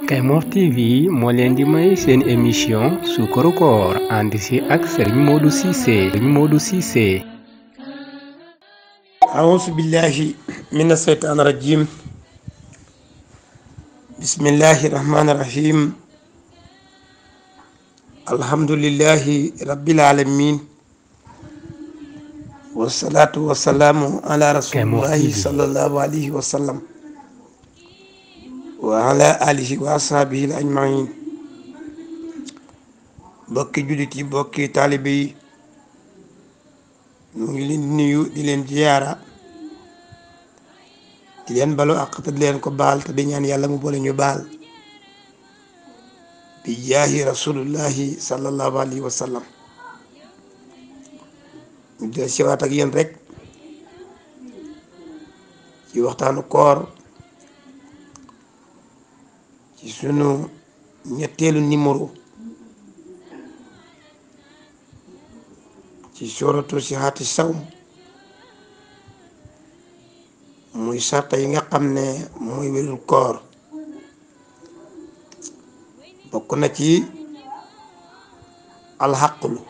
Kaymoor TV moo leen di may seen émission Suukaru Koor ànd ci ak Serigne Modou Cissé. A'uuzu billahi mina shaytaani rajiim. Bismillahi rahmaani rahiim. Alhamdulillahi rabbil aalamiin. Wassalaatu wassalaamu ala rasulillahi sallallahu alayhi wa sallam. wa ala alihi wa ashabihi ajmain. bokki jullit yi bokki taalibe yi ñu ngi leen di nuyu di leen ziyaara di leen balu àq te di leen ko baal te di ñaan yàlla mu boole ñu baal bi jaahi rasulullahi sallallahu alayhi wa sallam. ñu dee siwaat ak yéen rek ci waxtaanu koor ci sunu ñetteelu numéro ci suratu sihati sawm muy sarta yi nga xam ne mooy wérul koor. bokk na ci alxaqlu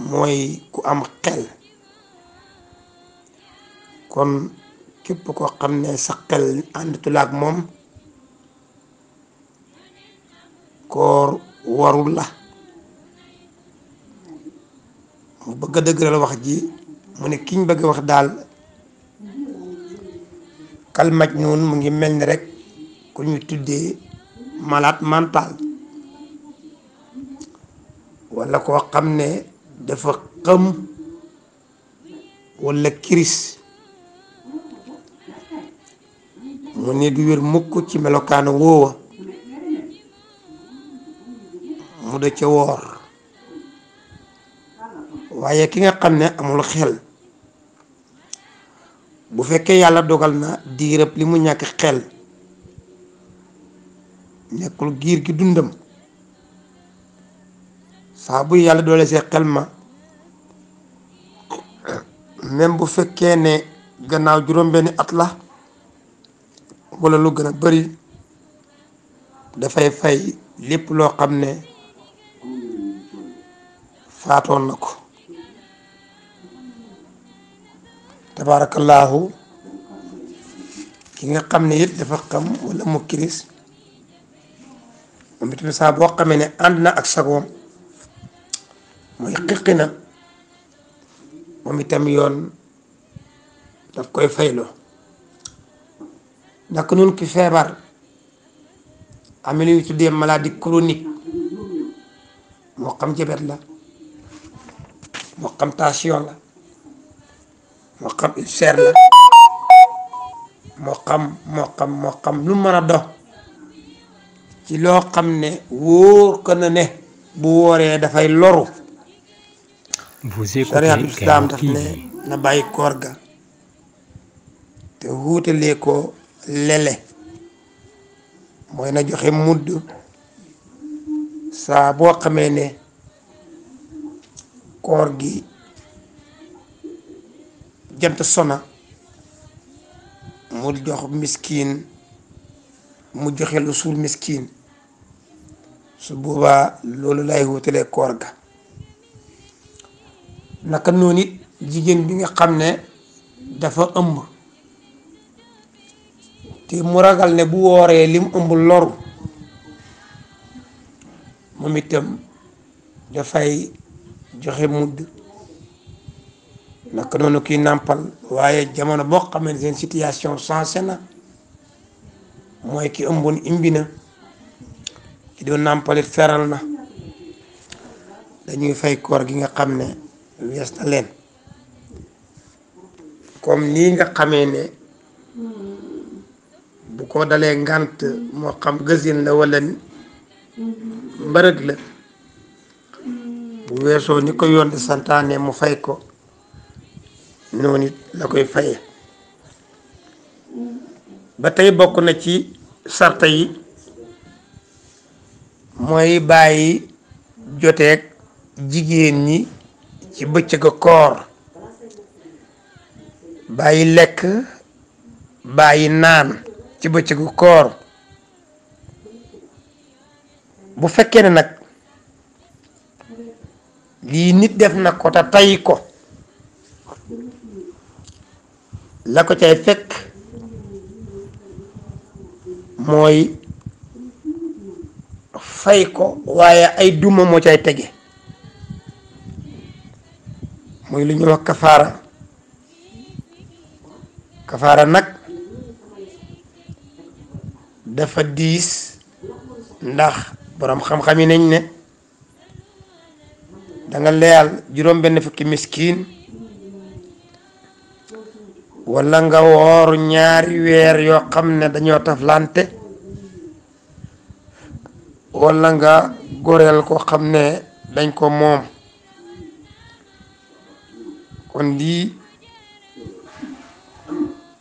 mooy ku am xel. kon képp koo xam ne sa xel àndatul ak moom koor warul la. mu bëgg a dëgëral wax ji mu ne kiñ bëgg a wax daal kal majnuun mu ngi mel ni rek ku ñu tuddee malade mental walla koo xam ne dafa xëm walla kiris. mu ne du wér mukk ci melokaanu woowa mu da ca woor. waaye ki nga xam ne amul xel bu fekkee yàlla dogal na diirëb li mu ñàkk xel nekkul giir gi dundam saa bu yàlla doole see xel ma même bu fekkee ne gannaaw juróom-benni at la walla lu gën a bari dafay fay lépp loo xam ne faatoon na ko. tabaarakallaahu ki nga xam ne it dafa xam walla mu kiris moom itam saa boo xamee ne ànd na ak sagoom mooy xiqi na moom itam yoon daf koy fayloo. naka noonu ki feebar am lu ñu tuddee maladie chronique moo xam jabet la moo xam tension la moo xam ulcère la moo xam lu mën a dox ci loo xam ne wóor ko na ne bu wooree dafay loru. sariyatul islaam daf ne na bàyyi koor ga te wuutalee ko lele mooy na joxe mudd saa boo xamee ne koor gi jant sona mu jox miskin mu joxe lu suul miskin su boobaa loolu lay wutalee koor ga. naka noonu it jigéen bi nga xam ne dafa ëmb te mu ragal ne bu wooree lim ëmb loru moom itam dafay joxe mudd. naka noonu kii nàmpal waaye jamono boo xamee ne seen situation sensé na mooy ki ëmboon imbi na ki doon nàmpalit feral na dañuy fay koor gi nga xam ne wees na leen. comme nii nga xamee ne bu ko dalee ngànt moo xam gësin la walla mbërëg la bu weesoo ni ko yoon di santaane mu fay ko noonu it la koy faye. ba tey bokk na ci sarta yi mooy bàyyi joteeg jigéen ñi ci bëccëg koor bàyyi lekk bàyyi naan ci bëccëgu koor bu fekkee ne nag lii nit def na ko te tay ko la ko cay fekk mooy fay ko waaye ay duma moo cay tege muy lu ñuy wax kafaara nag dafa diis ndax borom xam-xam yi nañ ne da nga leyal juróom benn fukki miskin wala nga woor ñaari weer yoo xam ne dañoo taflante wala nga goreel ko xam ne dañ ko moom kon lii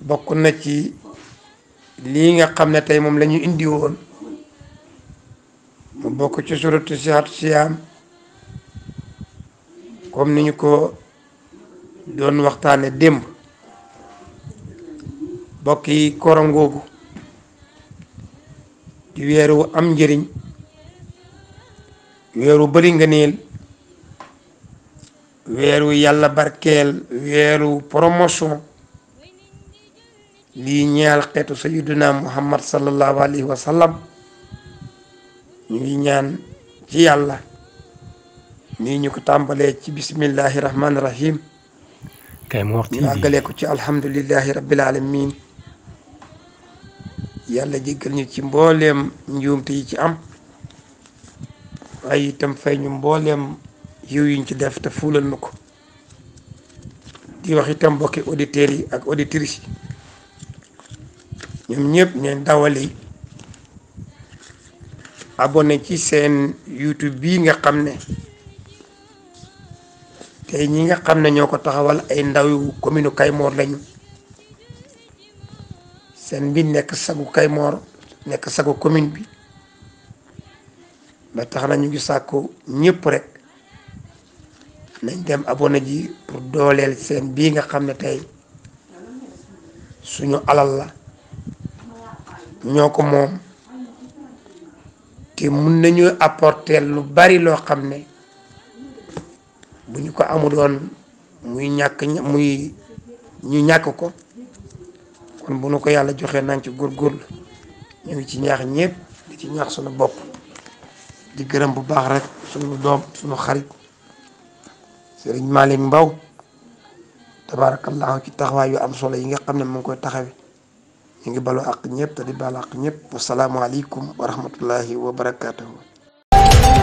bokk na ci lii nga xam ne tey moom la ñu indi woon mu bokk ci suratu siyaam comme ni ñu ko doon waxtaane démb bokk yi koram googu di weeru am njëriñ weeru bari ngëneel weeru yàlla barkeel weeru promotion lii ñaal xeetu sayyiduna muhammad sallallahu alayhi wa sallam ñu ngi ñaan ci yàlla nii ñu ko tàmbalee ci bismillahi rahmaani rahim Kaymoor TV ñu àggalee ko ci alhamdulillahi rabbil alamin yàlla jéggal ñu ci mbooleem njuumte yi ci am waaye itam fay ñu mbooleem yiw yiñ ci def te fuulal na ko di wax itam mbokki auditeurs yi ak auditrices yi ñoom ñëpp ñeen dawali abonné ci seen YouTube bii nga xam ne tey ñi nga xam ne ñoo ko taxawal ay ndaw yu commune Kaymoor lañu seen bi nekk sagu Kaymoor nekk sagu commune bi ba tax na ñu ngi sàkku ñëpp rek nañ dem abonné ji pour dooleel seen bii nga xam ne tey suñu alal la ñoo ko moom te mun nañu apporter lu bari loo xam ne bu ñu ko amuloon muy ñu ñàkk ko kon bu nu ko yàlla joxee nañ ci góorgóorlu ñu ngi ci ñaax ñëpp di ci ñaax suñu bopp di gërëm bu baax rek suñu doom suñu xarit Serigne Malick Mbaw tabarakallahu ci taxawaay yu am solo yi nga xam ne mu ngi koy taxawe ñu ngi balu àq ñëpp te di balu àq ñëpp wasalaamualeykum wa rahmatullahi wa barakatuhu.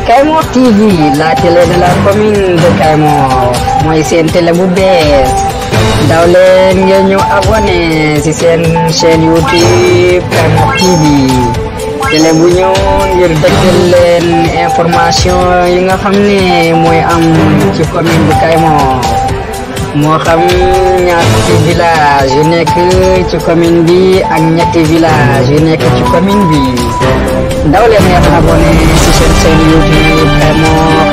Kaymoor TV, la télé de la commune de Kaymoor mooy seen télé bu bees daw leen ngeen ñëw abonné ci seen chaîne YouTube Kaymoor TV télé bu ñëw ngir dëggal leen information yi nga xam ne mooy am ci commune bu Kaymoor moo xam ñaati village yu nekk ci commune bi ak ñetti village yu nekk ci commune bi daw leen ngeen abonné ci seen chaîne YouTube Kaymoor